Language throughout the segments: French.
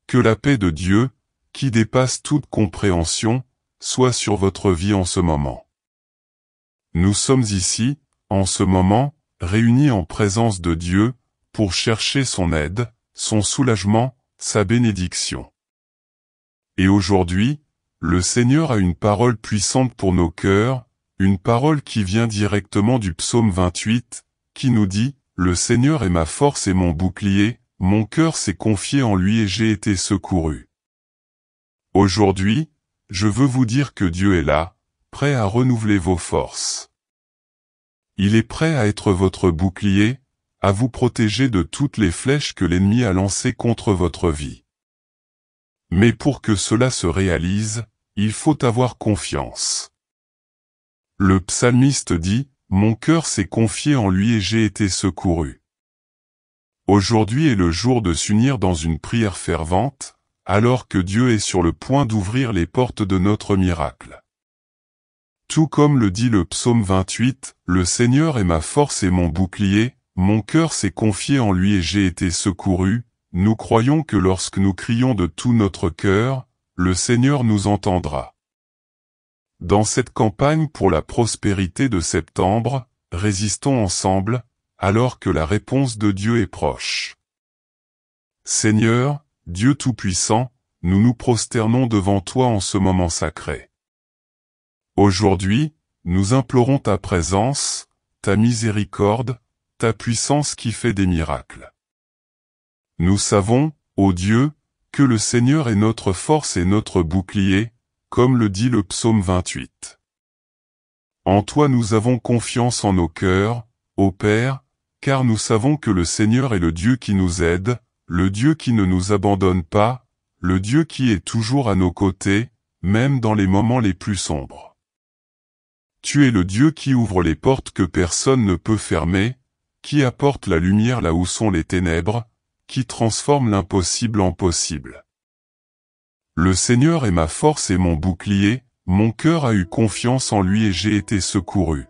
Que la paix de Dieu, qui dépasse toute compréhension, soit sur votre vie en ce moment. Nous sommes ici, en ce moment, réunis en présence de Dieu, pour chercher son aide, son soulagement, sa bénédiction. Et aujourd'hui, le Seigneur a une parole puissante pour nos cœurs, une parole qui vient directement du psaume 28, qui nous dit « Le Seigneur est ma force et mon bouclier, mon cœur s'est confié en lui et j'ai été secouru. » Aujourd'hui, je veux vous dire que Dieu est là, prêt à renouveler vos forces. Il est prêt à être votre bouclier, à vous protéger de toutes les flèches que l'ennemi a lancées contre votre vie. Mais pour que cela se réalise, il faut avoir confiance. Le psalmiste dit « Mon cœur s'est confié en lui et j'ai été secouru ». Aujourd'hui est le jour de s'unir dans une prière fervente, alors que Dieu est sur le point d'ouvrir les portes de notre miracle. Tout comme le dit le psaume 28, « Le Seigneur est ma force et mon bouclier, mon cœur s'est confié en lui et j'ai été secouru », nous croyons que lorsque nous crions de tout notre cœur, le Seigneur nous entendra. Dans cette campagne pour la prospérité de septembre, résistons ensemble, alors que la réponse de Dieu est proche. Seigneur, Dieu Tout-Puissant, nous nous prosternons devant toi en ce moment sacré. Aujourd'hui, nous implorons ta présence, ta miséricorde, ta puissance qui fait des miracles. Nous savons, ô Dieu, que le Seigneur est notre force et notre bouclier, comme le dit le psaume 28. En toi nous avons confiance en nos cœurs, ô Père, car nous savons que le Seigneur est le Dieu qui nous aide, le Dieu qui ne nous abandonne pas, le Dieu qui est toujours à nos côtés, même dans les moments les plus sombres. Tu es le Dieu qui ouvre les portes que personne ne peut fermer, qui apporte la lumière là où sont les ténèbres, qui transforme l'impossible en possible. Le Seigneur est ma force et mon bouclier, mon cœur a eu confiance en lui et j'ai été secouru.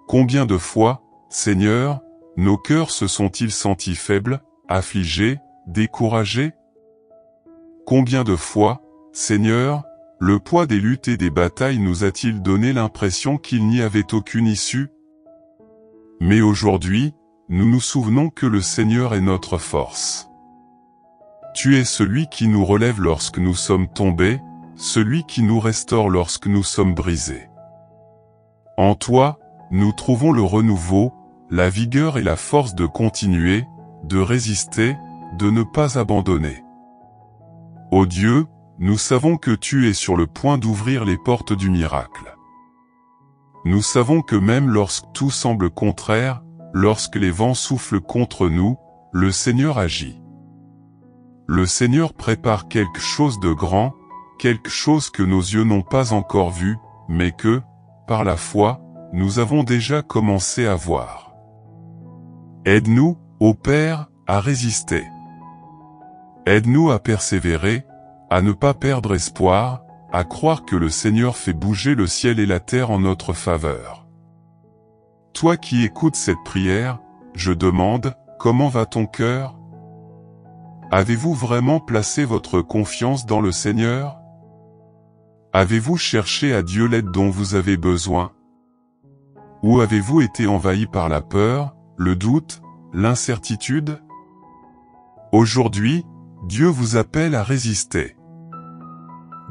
Combien de fois, Seigneur, nos cœurs se sont-ils sentis faibles, affligés, découragés? Combien de fois, Seigneur, le poids des luttes et des batailles nous a-t-il donné l'impression qu'il n'y avait aucune issue? Mais aujourd'hui, nous nous souvenons que le Seigneur est notre force. Tu es celui qui nous relève lorsque nous sommes tombés, celui qui nous restaure lorsque nous sommes brisés. En toi, nous trouvons le renouveau, la vigueur et la force de continuer, de résister, de ne pas abandonner. Ô Dieu, nous savons que tu es sur le point d'ouvrir les portes du miracle. Nous savons que même lorsque tout semble contraire, lorsque les vents soufflent contre nous, le Seigneur agit. Le Seigneur prépare quelque chose de grand, quelque chose que nos yeux n'ont pas encore vu, mais que, par la foi, nous avons déjà commencé à voir. Aide-nous, ô Père, à résister. Aide-nous à persévérer, à ne pas perdre espoir, à croire que le Seigneur fait bouger le ciel et la terre en notre faveur. Toi qui écoutes cette prière, je demande, comment va ton cœur? Avez-vous vraiment placé votre confiance dans le Seigneur? Avez-vous cherché à Dieu l'aide dont vous avez besoin? Ou avez-vous été envahi par la peur, le doute, l'incertitude? Aujourd'hui, Dieu vous appelle à résister.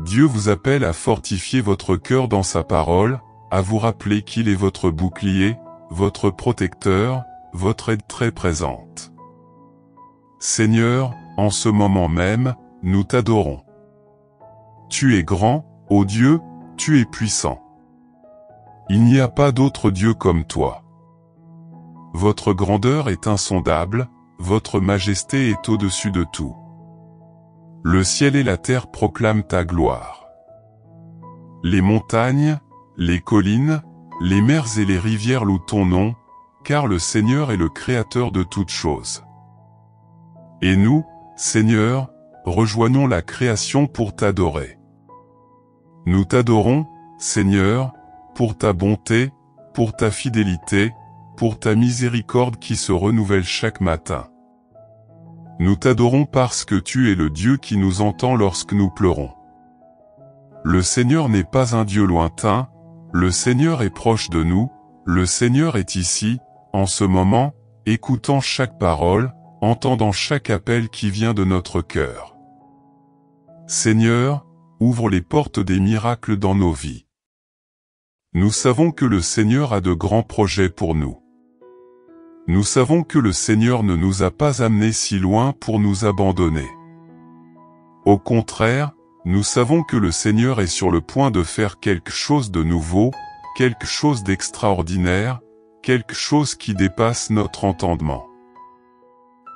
Dieu vous appelle à fortifier votre cœur dans sa parole, à vous rappeler qu'il est votre bouclier, votre protecteur, votre aide très présente. Seigneur, en ce moment même, nous t'adorons. Tu es grand, ô Dieu, tu es puissant. Il n'y a pas d'autre Dieu comme toi. Votre grandeur est insondable, votre majesté est au-dessus de tout. Le ciel et la terre proclament ta gloire. Les montagnes, les collines, les mers et les rivières louent ton nom, car le Seigneur est le Créateur de toutes choses. Et nous, Seigneur, rejoignons la création pour t'adorer. Nous t'adorons, Seigneur, pour ta bonté, pour ta fidélité, pour ta miséricorde qui se renouvelle chaque matin. Nous t'adorons parce que tu es le Dieu qui nous entend lorsque nous pleurons. Le Seigneur n'est pas un Dieu lointain, le Seigneur est proche de nous, le Seigneur est ici, en ce moment, écoutant chaque parole, entendant chaque appel qui vient de notre cœur. Seigneur, ouvre les portes des miracles dans nos vies. Nous savons que le Seigneur a de grands projets pour nous. Nous savons que le Seigneur ne nous a pas amenés si loin pour nous abandonner. Au contraire, nous savons que le Seigneur est sur le point de faire quelque chose de nouveau, quelque chose d'extraordinaire, quelque chose qui dépasse notre entendement.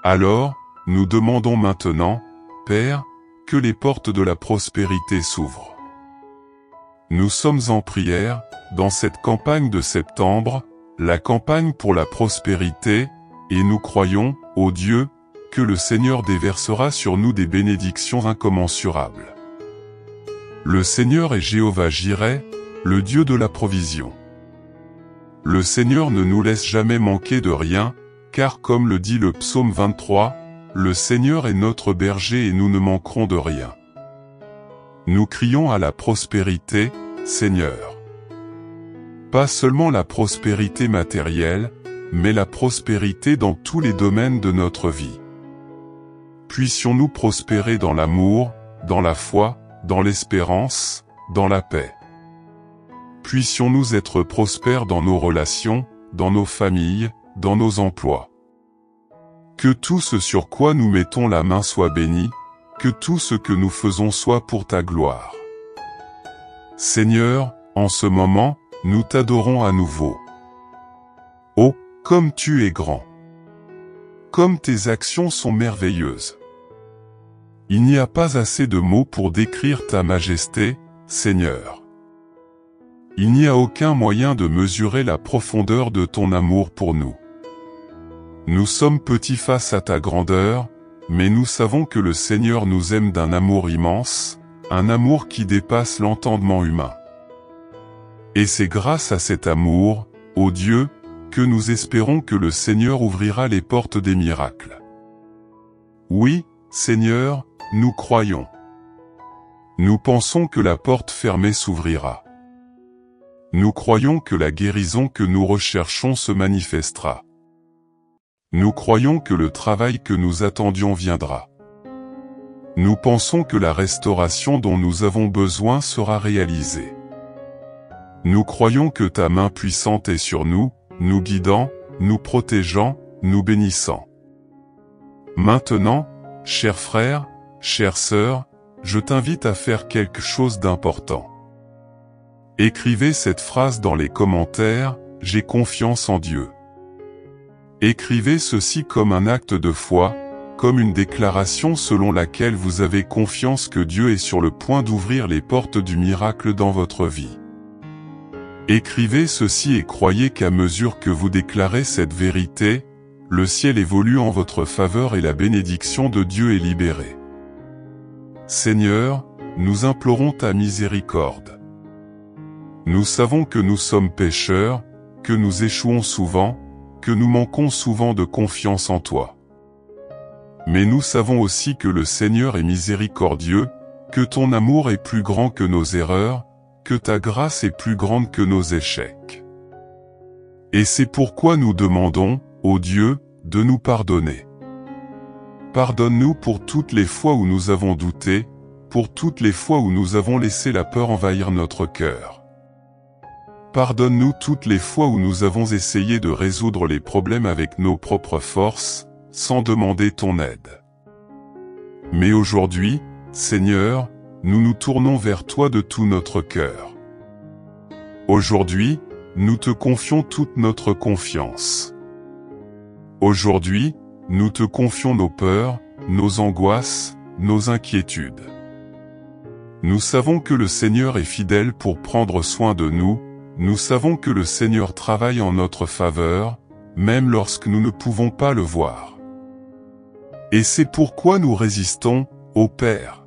Alors, nous demandons maintenant, Père, que les portes de la prospérité s'ouvrent. Nous sommes en prière, dans cette campagne de septembre, la campagne pour la prospérité, et nous croyons, ô Dieu, que le Seigneur déversera sur nous des bénédictions incommensurables. Le Seigneur est Jéhovah Jireh, le Dieu de la provision. Le Seigneur ne nous laisse jamais manquer de rien, car comme le dit le psaume 23, le Seigneur est notre berger et nous ne manquerons de rien. Nous crions à la prospérité, Seigneur. Pas seulement la prospérité matérielle, mais la prospérité dans tous les domaines de notre vie. Puissions-nous prospérer dans l'amour, dans la foi, dans l'espérance, dans la paix. Puissions-nous être prospères dans nos relations, dans nos familles, dans nos emplois. Que tout ce sur quoi nous mettons la main soit béni, que tout ce que nous faisons soit pour ta gloire. Seigneur, en ce moment, nous t'adorons à nouveau. Oh, comme tu es grand! Comme tes actions sont merveilleuses! Il n'y a pas assez de mots pour décrire ta majesté, Seigneur. Il n'y a aucun moyen de mesurer la profondeur de ton amour pour nous. Nous sommes petits face à ta grandeur, mais nous savons que le Seigneur nous aime d'un amour immense, un amour qui dépasse l'entendement humain. Et c'est grâce à cet amour, ô Dieu, que nous espérons que le Seigneur ouvrira les portes des miracles. Oui, Seigneur, nous croyons. Nous pensons que la porte fermée s'ouvrira. Nous croyons que la guérison que nous recherchons se manifestera. Nous croyons que le travail que nous attendions viendra. Nous pensons que la restauration dont nous avons besoin sera réalisée. Nous croyons que ta main puissante est sur nous, nous guidant, nous protégeant, nous bénissant. Maintenant, chers frères, chères sœurs, je t'invite à faire quelque chose d'important. Écrivez cette phrase dans les commentaires, « J'ai confiance en Dieu ». Écrivez ceci comme un acte de foi, comme une déclaration selon laquelle vous avez confiance que Dieu est sur le point d'ouvrir les portes du miracle dans votre vie. Écrivez ceci et croyez qu'à mesure que vous déclarez cette vérité, le ciel évolue en votre faveur et la bénédiction de Dieu est libérée. Seigneur, nous implorons ta miséricorde. Nous savons que nous sommes pécheurs, que nous échouons souvent, que nous manquons souvent de confiance en toi. Mais nous savons aussi que le Seigneur est miséricordieux, que ton amour est plus grand que nos erreurs, que ta grâce est plus grande que nos échecs. Et c'est pourquoi nous demandons, ô Dieu, de nous pardonner. Pardonne-nous pour toutes les fois où nous avons douté, pour toutes les fois où nous avons laissé la peur envahir notre cœur. Pardonne-nous toutes les fois où nous avons essayé de résoudre les problèmes avec nos propres forces, sans demander ton aide. Mais aujourd'hui, Seigneur, nous nous tournons vers toi de tout notre cœur. Aujourd'hui, nous te confions toute notre confiance. Aujourd'hui, nous te confions nos peurs, nos angoisses, nos inquiétudes. Nous savons que le Seigneur est fidèle pour prendre soin de nous, nous savons que le Seigneur travaille en notre faveur, même lorsque nous ne pouvons pas le voir. Et c'est pourquoi nous résistons, ô Père.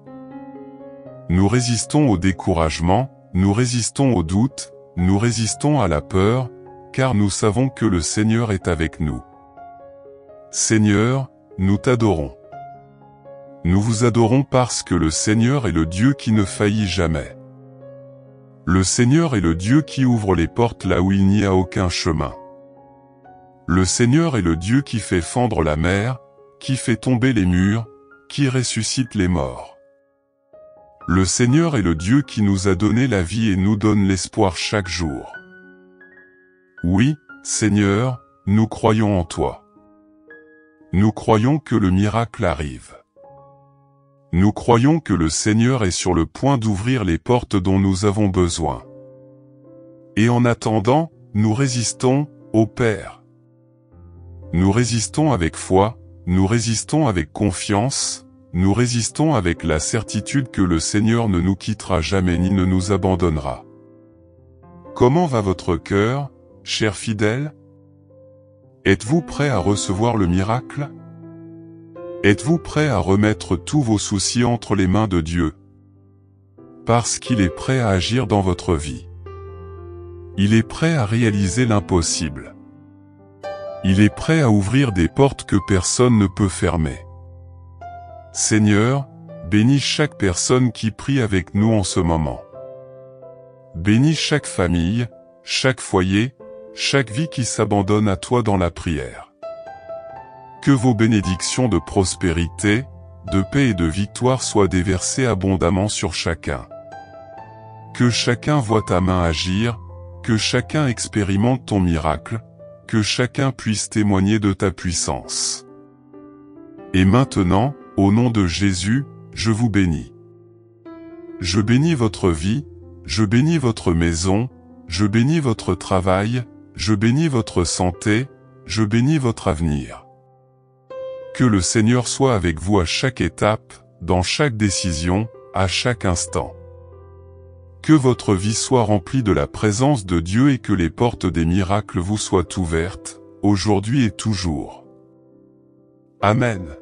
Nous résistons au découragement, nous résistons au doute, nous résistons à la peur, car nous savons que le Seigneur est avec nous. Seigneur, nous t'adorons. Nous vous adorons parce que le Seigneur est le Dieu qui ne faillit jamais. Le Seigneur est le Dieu qui ouvre les portes là où il n'y a aucun chemin. Le Seigneur est le Dieu qui fait fendre la mer, qui fait tomber les murs, qui ressuscite les morts. Le Seigneur est le Dieu qui nous a donné la vie et nous donne l'espoir chaque jour. Oui, Seigneur, nous croyons en toi. Nous croyons que le miracle arrive. Nous croyons que le Seigneur est sur le point d'ouvrir les portes dont nous avons besoin. Et en attendant, nous résistons, ô Père. Nous résistons avec foi, nous résistons avec confiance, nous résistons avec la certitude que le Seigneur ne nous quittera jamais ni ne nous abandonnera. Comment va votre cœur, chers fidèles? Êtes-vous prêts à recevoir le miracle? Êtes-vous prêts à remettre tous vos soucis entre les mains de Dieu? Parce qu'il est prêt à agir dans votre vie. Il est prêt à réaliser l'impossible. Il est prêt à ouvrir des portes que personne ne peut fermer. Seigneur, bénis chaque personne qui prie avec nous en ce moment. Bénis chaque famille, chaque foyer, chaque vie qui s'abandonne à toi dans la prière. Que vos bénédictions de prospérité, de paix et de victoire soient déversées abondamment sur chacun. Que chacun voie ta main agir, que chacun expérimente ton miracle, que chacun puisse témoigner de ta puissance. Et maintenant, au nom de Jésus, je vous bénis. Je bénis votre vie, je bénis votre maison, je bénis votre travail, je bénis votre santé, je bénis votre avenir. Que le Seigneur soit avec vous à chaque étape, dans chaque décision, à chaque instant. Que votre vie soit remplie de la présence de Dieu et que les portes des miracles vous soient ouvertes, aujourd'hui et toujours. Amen.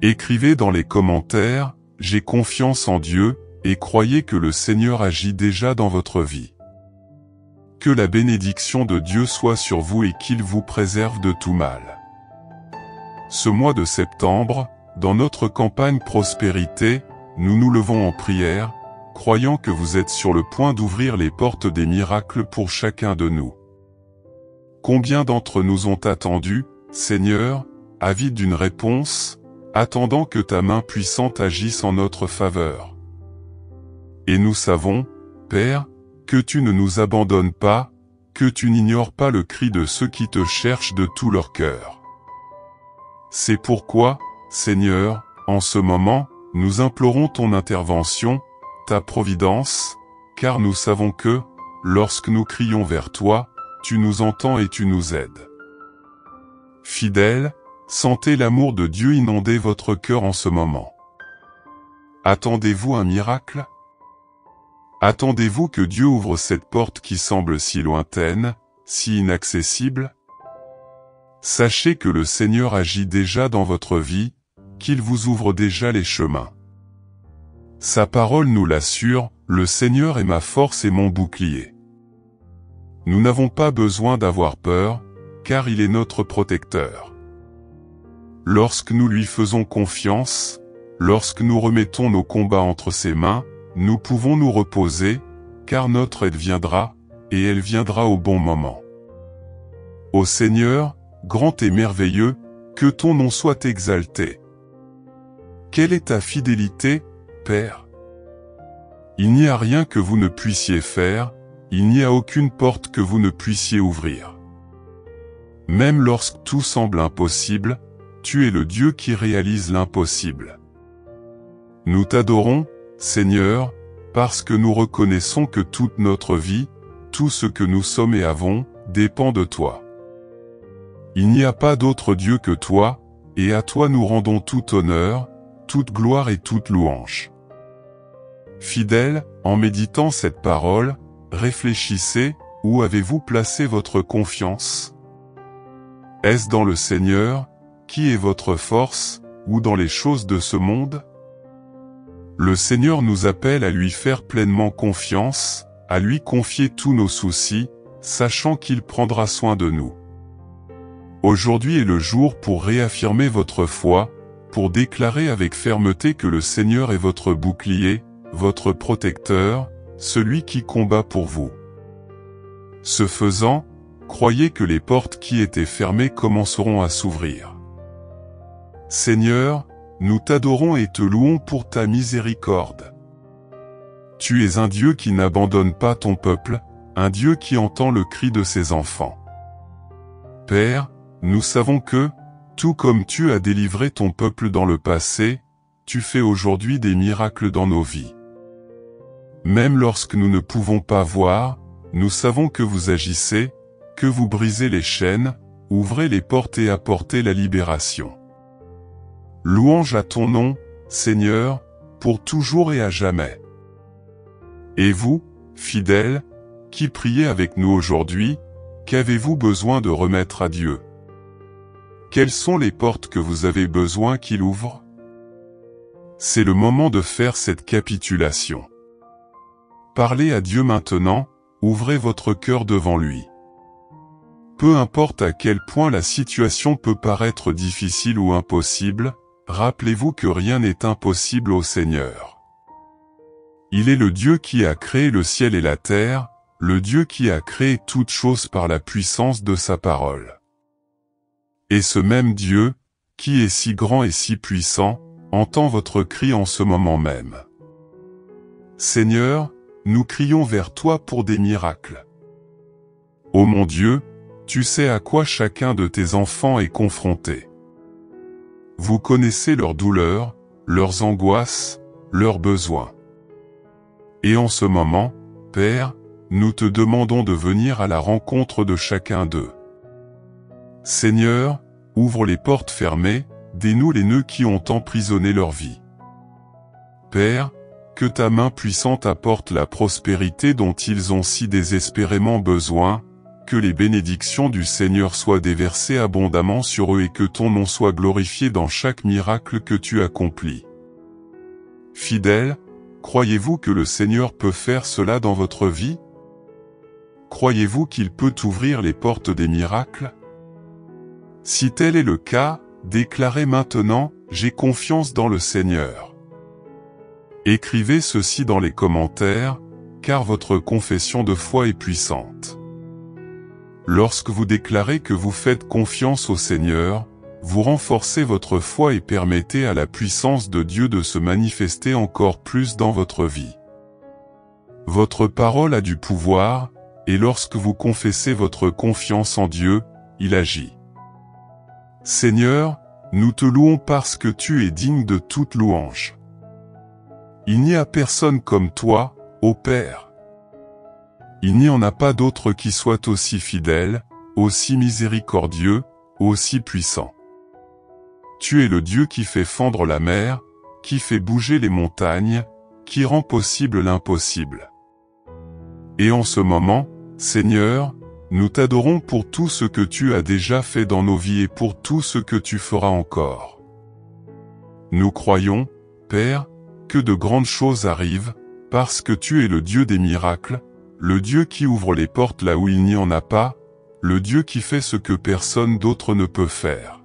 Écrivez dans les commentaires, j'ai confiance en Dieu, et croyez que le Seigneur agit déjà dans votre vie. Que la bénédiction de Dieu soit sur vous et qu'il vous préserve de tout mal. Ce mois de septembre, dans notre campagne prospérité, nous nous levons en prière, croyant que vous êtes sur le point d'ouvrir les portes des miracles pour chacun de nous. Combien d'entre nous ont attendu, Seigneur, avides d'une réponse, attendant que ta main puissante agisse en notre faveur. Et nous savons, Père, que tu ne nous abandonnes pas, que tu n'ignores pas le cri de ceux qui te cherchent de tout leur cœur. C'est pourquoi, Seigneur, en ce moment, nous implorons ton intervention, ta providence, car nous savons que, lorsque nous crions vers toi, tu nous entends et tu nous aides. Fidèles, sentez l'amour de Dieu inonder votre cœur en ce moment. Attendez-vous un miracle? Attendez-vous que Dieu ouvre cette porte qui semble si lointaine, si inaccessible? Sachez que le Seigneur agit déjà dans votre vie, qu'il vous ouvre déjà les chemins. Sa parole nous l'assure, le Seigneur est ma force et mon bouclier. Nous n'avons pas besoin d'avoir peur, car il est notre protecteur. Lorsque nous lui faisons confiance, lorsque nous remettons nos combats entre ses mains, nous pouvons nous reposer, car notre aide viendra, et elle viendra au bon moment. Ô Seigneur, grand et merveilleux, que ton nom soit exalté. Quelle est ta fidélité, Père? Il n'y a rien que vous ne puissiez faire, il n'y a aucune porte que vous ne puissiez ouvrir. Même lorsque tout semble impossible, tu es le Dieu qui réalise l'impossible. Nous t'adorons, Seigneur, parce que nous reconnaissons que toute notre vie, tout ce que nous sommes et avons, dépend de toi. Il n'y a pas d'autre Dieu que toi, et à toi nous rendons tout honneur, toute gloire et toute louange. Fidèles, en méditant cette parole, réfléchissez, où avez-vous placé votre confiance? Est-ce dans le Seigneur, qui est votre force, ou dans les choses de ce monde? Le Seigneur nous appelle à lui faire pleinement confiance, à lui confier tous nos soucis, sachant qu'il prendra soin de nous. Aujourd'hui est le jour pour réaffirmer votre foi, pour déclarer avec fermeté que le Seigneur est votre bouclier, votre protecteur, celui qui combat pour vous. Ce faisant, croyez que les portes qui étaient fermées commenceront à s'ouvrir. Seigneur, nous t'adorons et te louons pour ta miséricorde. Tu es un Dieu qui n'abandonne pas ton peuple, un Dieu qui entend le cri de ses enfants. Père, nous savons que, tout comme tu as délivré ton peuple dans le passé, tu fais aujourd'hui des miracles dans nos vies. Même lorsque nous ne pouvons pas voir, nous savons que vous agissez, que vous brisez les chaînes, ouvrez les portes et apportez la libération. Louange à ton nom, Seigneur, pour toujours et à jamais. Et vous, fidèles, qui priez avec nous aujourd'hui, qu'avez-vous besoin de remettre à Dieu? Quelles sont les portes que vous avez besoin qu'il ouvre? C'est le moment de faire cette capitulation. Parlez à Dieu maintenant, ouvrez votre cœur devant lui. Peu importe à quel point la situation peut paraître difficile ou impossible, rappelez-vous que rien n'est impossible au Seigneur. Il est le Dieu qui a créé le ciel et la terre, le Dieu qui a créé toutes choses par la puissance de sa parole. Et ce même Dieu, qui est si grand et si puissant, entend votre cri en ce moment même. Seigneur, nous crions vers toi pour des miracles. Ô mon Dieu, tu sais à quoi chacun de tes enfants est confronté. Vous connaissez leurs douleurs, leurs angoisses, leurs besoins. Et en ce moment, Père, nous te demandons de venir à la rencontre de chacun d'eux. Seigneur, ouvre les portes fermées, dénoue les nœuds qui ont emprisonné leur vie. Père, que ta main puissante apporte la prospérité dont ils ont si désespérément besoin, que les bénédictions du Seigneur soient déversées abondamment sur eux et que ton nom soit glorifié dans chaque miracle que tu accomplis. Fidèles, croyez-vous que le Seigneur peut faire cela dans votre vie? Croyez-vous qu'il peut ouvrir les portes des miracles? Si tel est le cas, déclarez maintenant, j'ai confiance dans le Seigneur. Écrivez ceci dans les commentaires, car votre confession de foi est puissante. Lorsque vous déclarez que vous faites confiance au Seigneur, vous renforcez votre foi et permettez à la puissance de Dieu de se manifester encore plus dans votre vie. Votre parole a du pouvoir, et lorsque vous confessez votre confiance en Dieu, il agit. Seigneur, nous te louons parce que tu es digne de toute louange. Il n'y a personne comme toi, ô Père. Il n'y en a pas d'autre qui soit aussi fidèle, aussi miséricordieux, aussi puissant. Tu es le Dieu qui fait fendre la mer, qui fait bouger les montagnes, qui rend possible l'impossible. Et en ce moment, Seigneur, nous t'adorons pour tout ce que tu as déjà fait dans nos vies et pour tout ce que tu feras encore. Nous croyons, Père, que de grandes choses arrivent, parce que tu es le Dieu des miracles, le Dieu qui ouvre les portes là où il n'y en a pas, le Dieu qui fait ce que personne d'autre ne peut faire.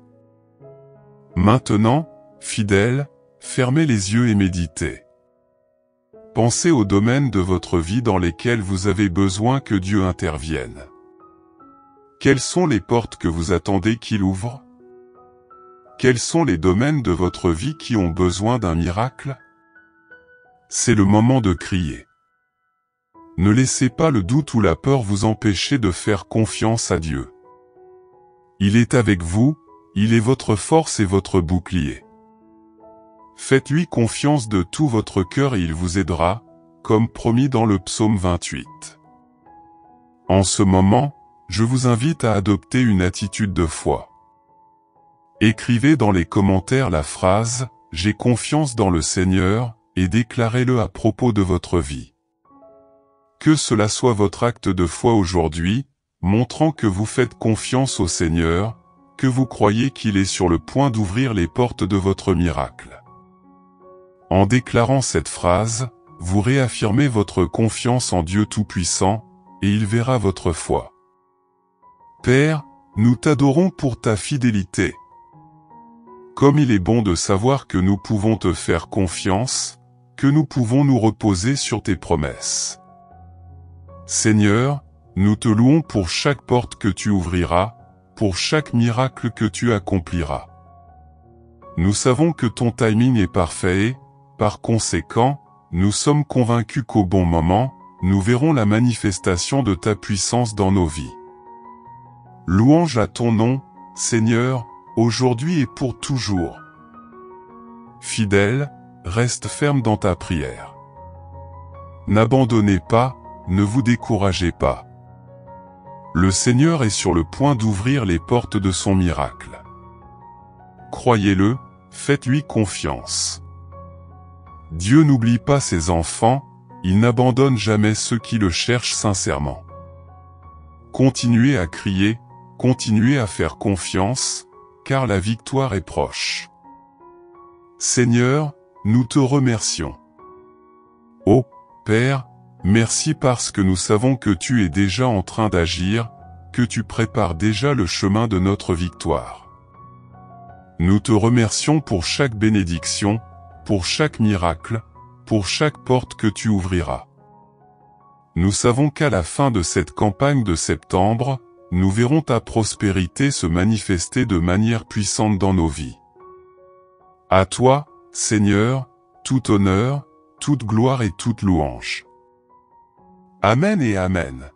Maintenant, fidèles, fermez les yeux et méditez. Pensez aux domaines de votre vie dans lesquels vous avez besoin que Dieu intervienne. Quelles sont les portes que vous attendez qu'il ouvre? Quels sont les domaines de votre vie qui ont besoin d'un miracle? C'est le moment de crier. Ne laissez pas le doute ou la peur vous empêcher de faire confiance à Dieu. Il est avec vous, il est votre force et votre bouclier. Faites-lui confiance de tout votre cœur et il vous aidera, comme promis dans le psaume 28. En ce moment, je vous invite à adopter une attitude de foi. Écrivez dans les commentaires la phrase « J'ai confiance dans le Seigneur » et déclarez-le à propos de votre vie. Que cela soit votre acte de foi aujourd'hui, montrant que vous faites confiance au Seigneur, que vous croyez qu'il est sur le point d'ouvrir les portes de votre miracle. En déclarant cette phrase, vous réaffirmez votre confiance en Dieu Tout-Puissant, et il verra votre foi. Père, nous t'adorons pour ta fidélité. Comme il est bon de savoir que nous pouvons te faire confiance, que nous pouvons nous reposer sur tes promesses. Seigneur, nous te louons pour chaque porte que tu ouvriras, pour chaque miracle que tu accompliras. Nous savons que ton timing est parfait et, par conséquent, nous sommes convaincus qu'au bon moment, nous verrons la manifestation de ta puissance dans nos vies. Louange à ton nom, Seigneur, aujourd'hui et pour toujours. Fidèle, reste ferme dans ta prière. N'abandonnez pas, ne vous découragez pas. Le Seigneur est sur le point d'ouvrir les portes de son miracle. Croyez-le, faites-lui confiance. Dieu n'oublie pas ses enfants, il n'abandonne jamais ceux qui le cherchent sincèrement. Continuez à crier, continuez à faire confiance, car la victoire est proche. Seigneur, nous te remercions. Ô Père, merci parce que nous savons que tu es déjà en train d'agir, que tu prépares déjà le chemin de notre victoire. Nous te remercions pour chaque bénédiction, pour chaque miracle, pour chaque porte que tu ouvriras. Nous savons qu'à la fin de cette campagne de septembre, nous verrons ta prospérité se manifester de manière puissante dans nos vies. À toi, Seigneur, tout honneur, toute gloire et toute louange. Amen et Amen.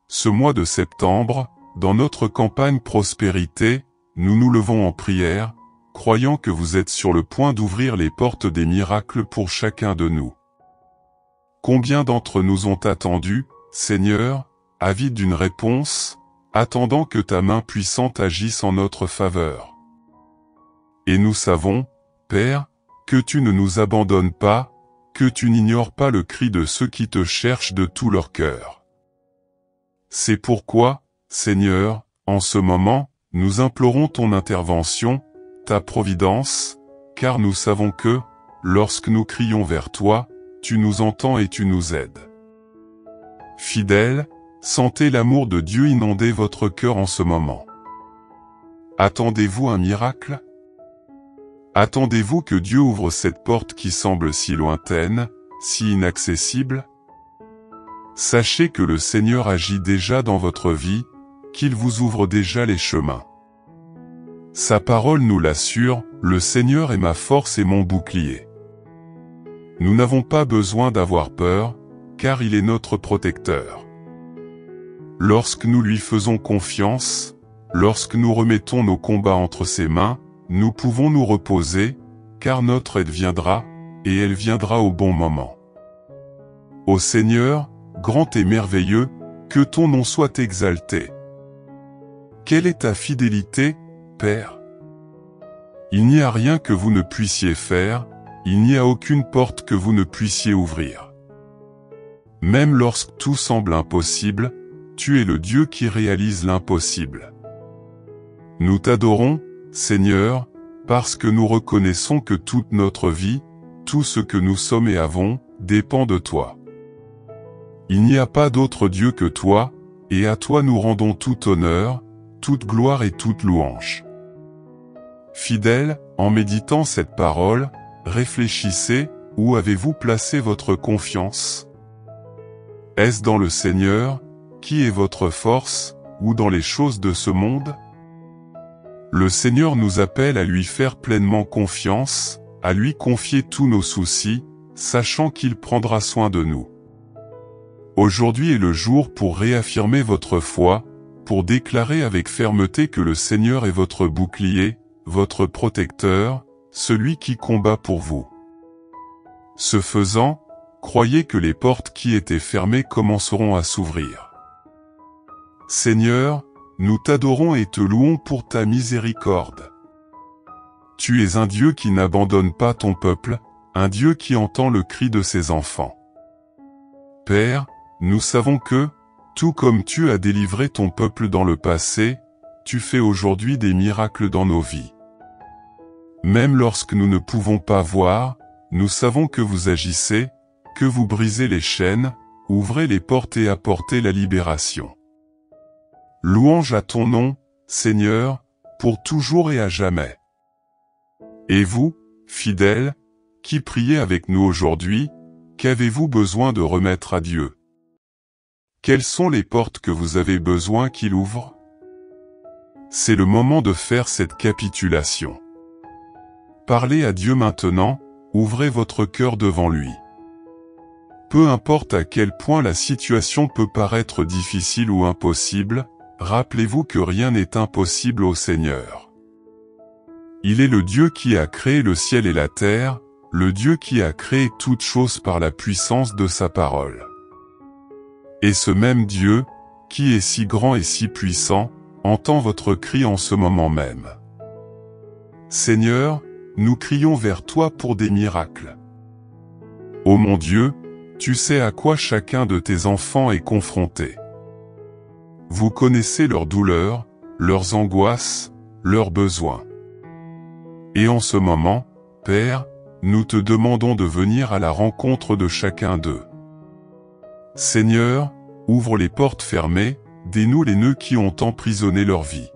Ce mois de septembre, dans notre campagne prospérité, nous nous levons en prière, croyant que vous êtes sur le point d'ouvrir les portes des miracles pour chacun de nous. Combien d'entre nous ont attendu, Seigneur, avides d'une réponse, attendant que ta main puissante agisse en notre faveur. Et nous savons, Père, que tu ne nous abandonnes pas, que tu n'ignores pas le cri de ceux qui te cherchent de tout leur cœur. C'est pourquoi, Seigneur, en ce moment, nous implorons ton intervention, ta providence, car nous savons que, lorsque nous crions vers toi, tu nous entends et tu nous aides. Fidèles, sentez l'amour de Dieu inonder votre cœur en ce moment. Attendez-vous un miracle? Attendez-vous que Dieu ouvre cette porte qui semble si lointaine, si inaccessible? Sachez que le Seigneur agit déjà dans votre vie, qu'il vous ouvre déjà les chemins. Sa parole nous l'assure, le Seigneur est ma force et mon bouclier. Nous n'avons pas besoin d'avoir peur, car il est notre protecteur. Lorsque nous lui faisons confiance, lorsque nous remettons nos combats entre ses mains, nous pouvons nous reposer, car notre aide viendra, et elle viendra au bon moment. Ô Seigneur, grand et merveilleux, que ton nom soit exalté. Quelle est ta fidélité, Père? Il n'y a rien que vous ne puissiez faire, il n'y a aucune porte que vous ne puissiez ouvrir. Même lorsque tout semble impossible, tu es le Dieu qui réalise l'impossible. Nous t'adorons, Seigneur, parce que nous reconnaissons que toute notre vie, tout ce que nous sommes et avons, dépend de toi. Il n'y a pas d'autre Dieu que toi, et à toi nous rendons tout honneur, toute gloire et toute louange. Fidèles, en méditant cette parole, réfléchissez, où avez-vous placé votre confiance? Est-ce dans le Seigneur, qui est votre force, ou dans les choses de ce monde? Le Seigneur nous appelle à lui faire pleinement confiance, à lui confier tous nos soucis, sachant qu'il prendra soin de nous. Aujourd'hui est le jour pour réaffirmer votre foi, pour déclarer avec fermeté que le Seigneur est votre bouclier, votre protecteur, celui qui combat pour vous. Ce faisant, croyez que les portes qui étaient fermées commenceront à s'ouvrir. Seigneur, nous t'adorons et te louons pour ta miséricorde. Tu es un Dieu qui n'abandonne pas ton peuple, un Dieu qui entend le cri de ses enfants. Père, nous savons que, tout comme tu as délivré ton peuple dans le passé, tu fais aujourd'hui des miracles dans nos vies. Même lorsque nous ne pouvons pas voir, nous savons que vous agissez, que vous brisez les chaînes, ouvrez les portes et apportez la libération. Louange à ton nom, Seigneur, pour toujours et à jamais. Et vous, fidèles, qui priez avec nous aujourd'hui, qu'avez-vous besoin de remettre à Dieu? Quelles sont les portes que vous avez besoin qu'il ouvre? C'est le moment de faire cette capitulation. Parlez à Dieu maintenant, ouvrez votre cœur devant lui. Peu importe à quel point la situation peut paraître difficile ou impossible, rappelez-vous que rien n'est impossible au Seigneur. Il est le Dieu qui a créé le ciel et la terre, le Dieu qui a créé toutes choses par la puissance de sa parole. Et ce même Dieu, qui est si grand et si puissant, entend votre cri en ce moment même. Seigneur, nous crions vers toi pour des miracles. Ô mon Dieu, tu sais à quoi chacun de tes enfants est confronté. Vous connaissez leurs douleurs, leurs angoisses, leurs besoins. Et en ce moment, Père, nous te demandons de venir à la rencontre de chacun d'eux. Seigneur, ouvre les portes fermées, dénoue les nœuds qui ont emprisonné leur vie.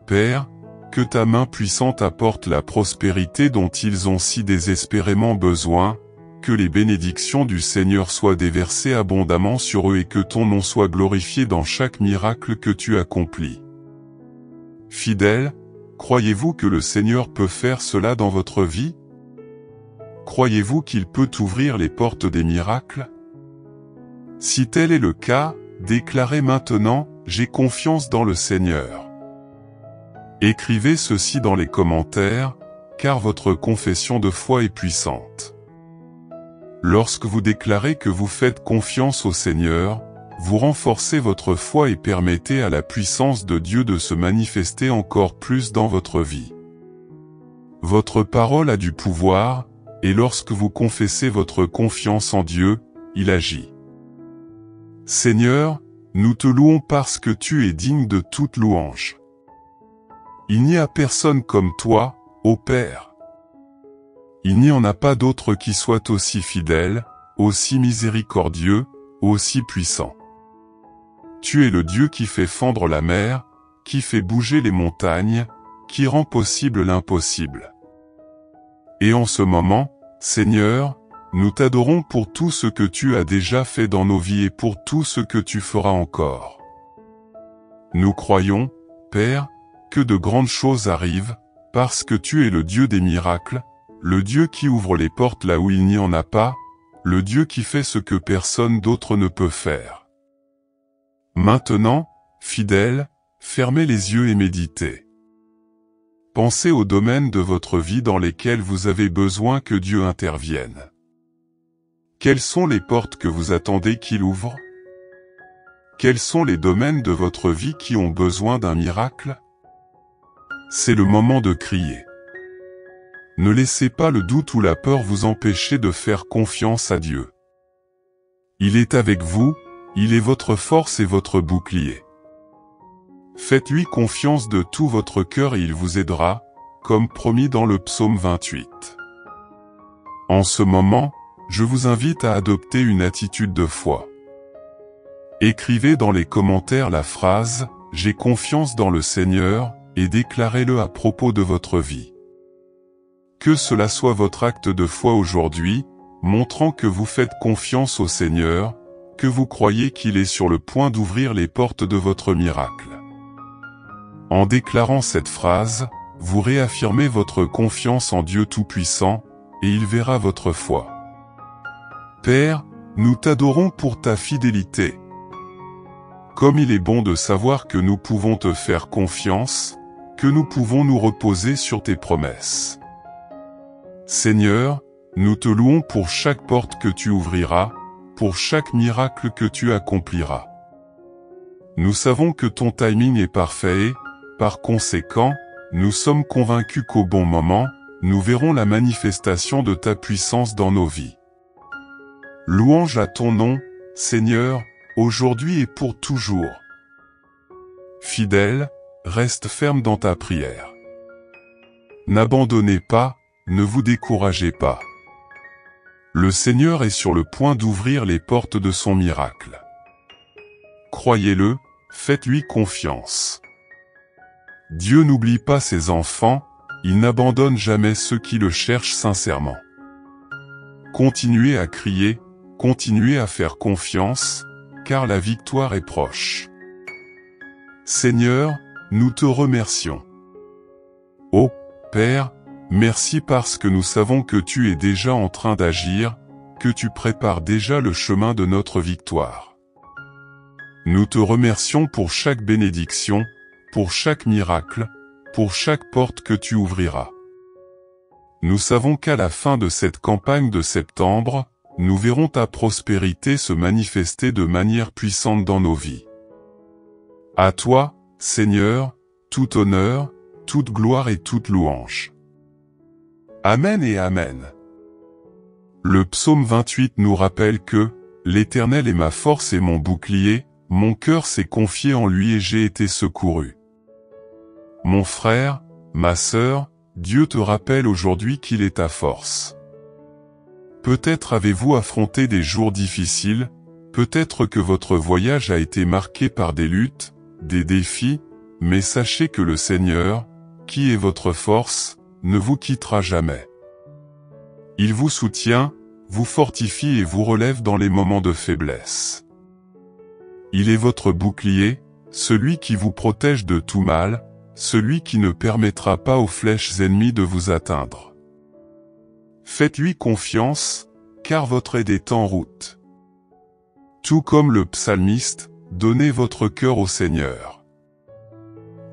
Père, que ta main puissante apporte la prospérité dont ils ont si désespérément besoin, que les bénédictions du Seigneur soient déversées abondamment sur eux et que ton nom soit glorifié dans chaque miracle que tu accomplis. Fidèles, croyez-vous que le Seigneur peut faire cela dans votre vie? Croyez-vous qu'il peut ouvrir les portes des miracles? Si tel est le cas, déclarez maintenant, j'ai confiance dans le Seigneur. Écrivez ceci dans les commentaires, car votre confession de foi est puissante. Lorsque vous déclarez que vous faites confiance au Seigneur, vous renforcez votre foi et permettez à la puissance de Dieu de se manifester encore plus dans votre vie. Votre parole a du pouvoir, et lorsque vous confessez votre confiance en Dieu, il agit. Seigneur, nous te louons parce que tu es digne de toute louange. Il n'y a personne comme toi, ô Père. Il n'y en a pas d'autre qui soit aussi fidèle, aussi miséricordieux, aussi puissant. Tu es le Dieu qui fait fondre la mer, qui fait bouger les montagnes, qui rend possible l'impossible. Et en ce moment, Seigneur, nous t'adorons pour tout ce que tu as déjà fait dans nos vies et pour tout ce que tu feras encore. Nous croyons, Père, que de grandes choses arrivent, parce que tu es le Dieu des miracles, le Dieu qui ouvre les portes là où il n'y en a pas, le Dieu qui fait ce que personne d'autre ne peut faire. Maintenant, fidèles, fermez les yeux et méditez. Pensez aux domaines de votre vie dans lesquels vous avez besoin que Dieu intervienne. Quelles sont les portes que vous attendez qu'il ouvre? Quels sont les domaines de votre vie qui ont besoin d'un miracle? C'est le moment de crier. Ne laissez pas le doute ou la peur vous empêcher de faire confiance à Dieu. Il est avec vous, il est votre force et votre bouclier. Faites-lui confiance de tout votre cœur et il vous aidera, comme promis dans le psaume 28. En ce moment, je vous invite à adopter une attitude de foi. Écrivez dans les commentaires la phrase « J'ai confiance dans le Seigneur » et déclarez-le à propos de votre vie. Que cela soit votre acte de foi aujourd'hui, montrant que vous faites confiance au Seigneur, que vous croyez qu'il est sur le point d'ouvrir les portes de votre miracle. En déclarant cette phrase, vous réaffirmez votre confiance en Dieu Tout-Puissant, et il verra votre foi. Père, nous t'adorons pour ta fidélité. Comme il est bon de savoir que nous pouvons te faire confiance, que nous pouvons nous reposer sur tes promesses. Seigneur, nous te louons pour chaque porte que tu ouvriras, pour chaque miracle que tu accompliras. Nous savons que ton timing est parfait et, par conséquent, nous sommes convaincus qu'au bon moment, nous verrons la manifestation de ta puissance dans nos vies. Louange à ton nom, Seigneur, aujourd'hui et pour toujours. Fidèle, reste ferme dans ta prière. N'abandonnez pas, ne vous découragez pas. Le Seigneur est sur le point d'ouvrir les portes de son miracle. Croyez-le, faites-lui confiance. Dieu n'oublie pas ses enfants, il n'abandonne jamais ceux qui le cherchent sincèrement. Continuez à crier, continuez à faire confiance, car la victoire est proche. Seigneur, nous te remercions. Ô Père, merci parce que nous savons que tu es déjà en train d'agir, que tu prépares déjà le chemin de notre victoire. Nous te remercions pour chaque bénédiction, pour chaque miracle, pour chaque porte que tu ouvriras. Nous savons qu'à la fin de cette campagne de septembre, nous verrons ta prospérité se manifester de manière puissante dans nos vies. À toi, Seigneur, tout honneur, toute gloire et toute louange. Amen et Amen. Le psaume 28 nous rappelle que « L'Éternel est ma force et mon bouclier, mon cœur s'est confié en lui et j'ai été secouru. » Mon frère, ma sœur, Dieu te rappelle aujourd'hui qu'il est ta force. Peut-être avez-vous affronté des jours difficiles, peut-être que votre voyage a été marqué par des luttes, des défis, mais sachez que le Seigneur, qui est votre force, ne vous quittera jamais. Il vous soutient, vous fortifie et vous relève dans les moments de faiblesse. Il est votre bouclier, celui qui vous protège de tout mal, celui qui ne permettra pas aux flèches ennemies de vous atteindre. Faites-lui confiance, car votre aide est en route. Tout comme le psalmiste, donnez votre cœur au Seigneur.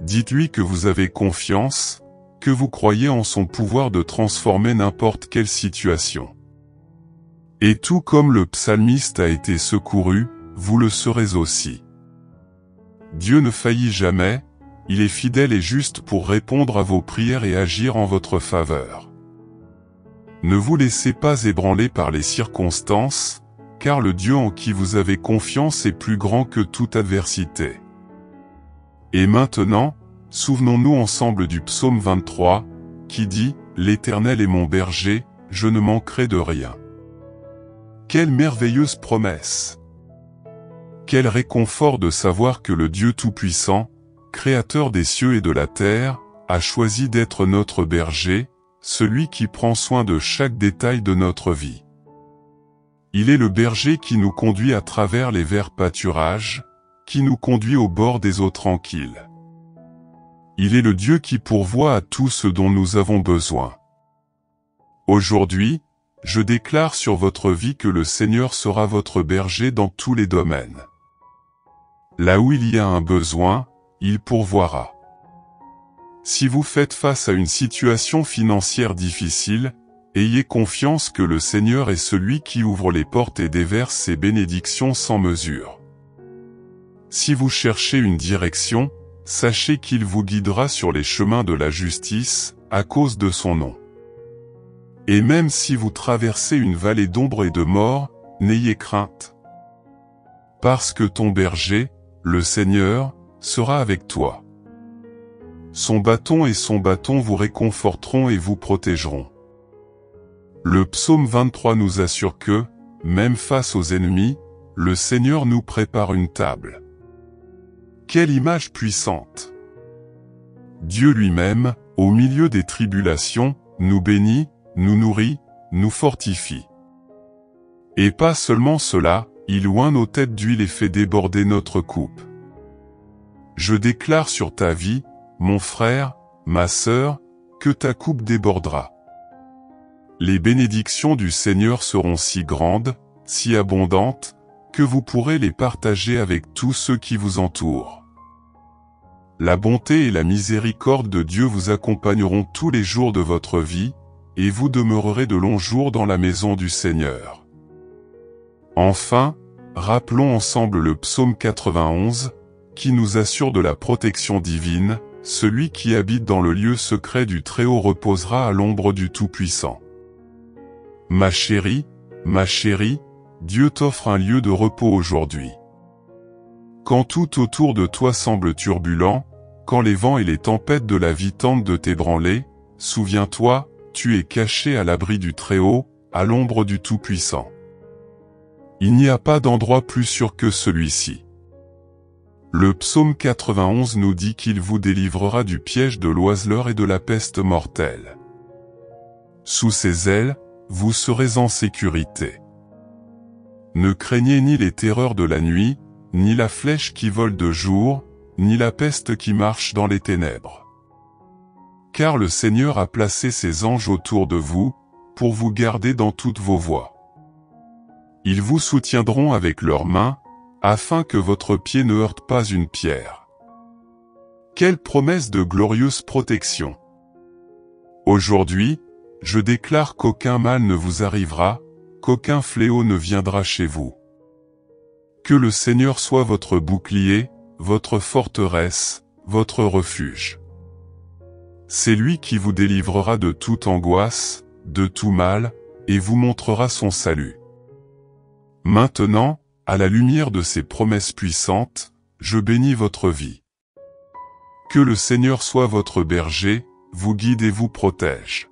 Dites-lui que vous avez confiance, que vous croyez en son pouvoir de transformer n'importe quelle situation. Et tout comme le psalmiste a été secouru, vous le serez aussi. Dieu ne faillit jamais, il est fidèle et juste pour répondre à vos prières et agir en votre faveur. Ne vous laissez pas ébranler par les circonstances, car le Dieu en qui vous avez confiance est plus grand que toute adversité. Et maintenant, souvenons-nous ensemble du psaume 23, qui dit « L'Éternel est mon berger, je ne manquerai de rien ». Quelle merveilleuse promesse! Quel réconfort de savoir que le Dieu Tout-Puissant, Créateur des cieux et de la terre, a choisi d'être notre berger, celui qui prend soin de chaque détail de notre vie. Il est le berger qui nous conduit à travers les verts pâturages, qui nous conduit au bord des eaux tranquilles. Il est le Dieu qui pourvoit à tout ce dont nous avons besoin. Aujourd'hui, je déclare sur votre vie que le Seigneur sera votre berger dans tous les domaines. Là où il y a un besoin, il pourvoira. Si vous faites face à une situation financière difficile, ayez confiance que le Seigneur est celui qui ouvre les portes et déverse ses bénédictions sans mesure. Si vous cherchez une direction, sachez qu'il vous guidera sur les chemins de la justice, à cause de son nom. Et même si vous traversez une vallée d'ombre et de mort, n'ayez crainte. Parce que ton berger, le Seigneur, sera avec toi. Son bâton vous réconforteront et vous protégeront. Le psaume 23 nous assure que, même face aux ennemis, le Seigneur nous prépare une table. Quelle image puissante! Dieu lui-même, au milieu des tribulations, nous bénit, nous nourrit, nous fortifie. Et pas seulement cela, il oint nos têtes d'huile et fait déborder notre coupe. Je déclare sur ta vie, mon frère, ma sœur, que ta coupe débordera. Les bénédictions du Seigneur seront si grandes, si abondantes, que vous pourrez les partager avec tous ceux qui vous entourent. La bonté et la miséricorde de Dieu vous accompagneront tous les jours de votre vie, et vous demeurerez de longs jours dans la maison du Seigneur. Enfin, rappelons ensemble le psaume 91, qui nous assure de la protection divine, celui qui habite dans le lieu secret du Très-Haut reposera à l'ombre du Tout-Puissant. Ma chérie, Dieu t'offre un lieu de repos aujourd'hui. Quand tout autour de toi semble turbulent, quand les vents et les tempêtes de la vie tentent de t'ébranler, souviens-toi, tu es caché à l'abri du Très-Haut, à l'ombre du Tout-Puissant. Il n'y a pas d'endroit plus sûr que celui-ci. Le psaume 91 nous dit qu'il vous délivrera du piège de l'oiseleur et de la peste mortelle. Sous ses ailes, vous serez en sécurité. Ne craignez ni les terreurs de la nuit, ni la flèche qui vole de jour, ni la peste qui marche dans les ténèbres. Car le Seigneur a placé ses anges autour de vous, pour vous garder dans toutes vos voies. Ils vous soutiendront avec leurs mains, afin que votre pied ne heurte pas une pierre. Quelle promesse de glorieuse protection! Aujourd'hui, je déclare qu'aucun mal ne vous arrivera, qu'aucun fléau ne viendra chez vous. Que le Seigneur soit votre bouclier, votre forteresse, votre refuge. C'est lui qui vous délivrera de toute angoisse, de tout mal, et vous montrera son salut. Maintenant, à la lumière de ces promesses puissantes, je bénis votre vie. Que le Seigneur soit votre berger, vous guide et vous protège.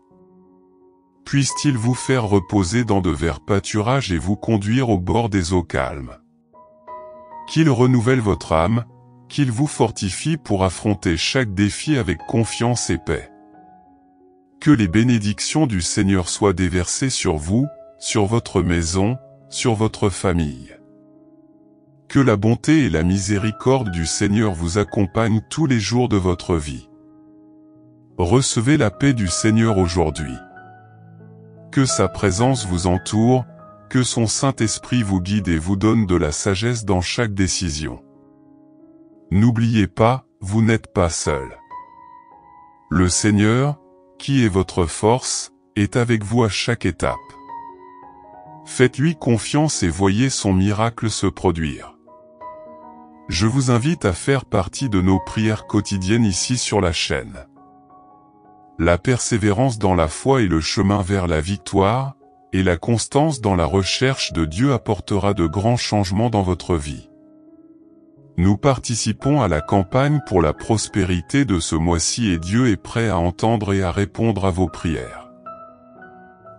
Puisse-t-il vous faire reposer dans de verts pâturages et vous conduire au bord des eaux calmes. Qu'il renouvelle votre âme, qu'il vous fortifie pour affronter chaque défi avec confiance et paix. Que les bénédictions du Seigneur soient déversées sur vous, sur votre maison, sur votre famille. Que la bonté et la miséricorde du Seigneur vous accompagnent tous les jours de votre vie. Recevez la paix du Seigneur aujourd'hui. Que sa présence vous entoure, que son Saint-Esprit vous guide et vous donne de la sagesse dans chaque décision. N'oubliez pas, vous n'êtes pas seul. Le Seigneur, qui est votre force, est avec vous à chaque étape. Faites-lui confiance et voyez son miracle se produire. Je vous invite à faire partie de nos prières quotidiennes ici sur la chaîne. La persévérance dans la foi est le chemin vers la victoire, et la constance dans la recherche de Dieu apportera de grands changements dans votre vie. Nous participons à la campagne pour la prospérité de ce mois-ci et Dieu est prêt à entendre et à répondre à vos prières.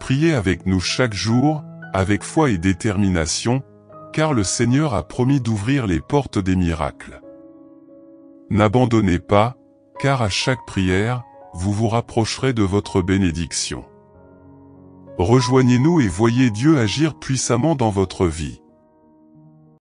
Priez avec nous chaque jour, avec foi et détermination, car le Seigneur a promis d'ouvrir les portes des miracles. N'abandonnez pas, car à chaque prière, vous vous rapprocherez de votre bénédiction. Rejoignez-nous et voyez Dieu agir puissamment dans votre vie.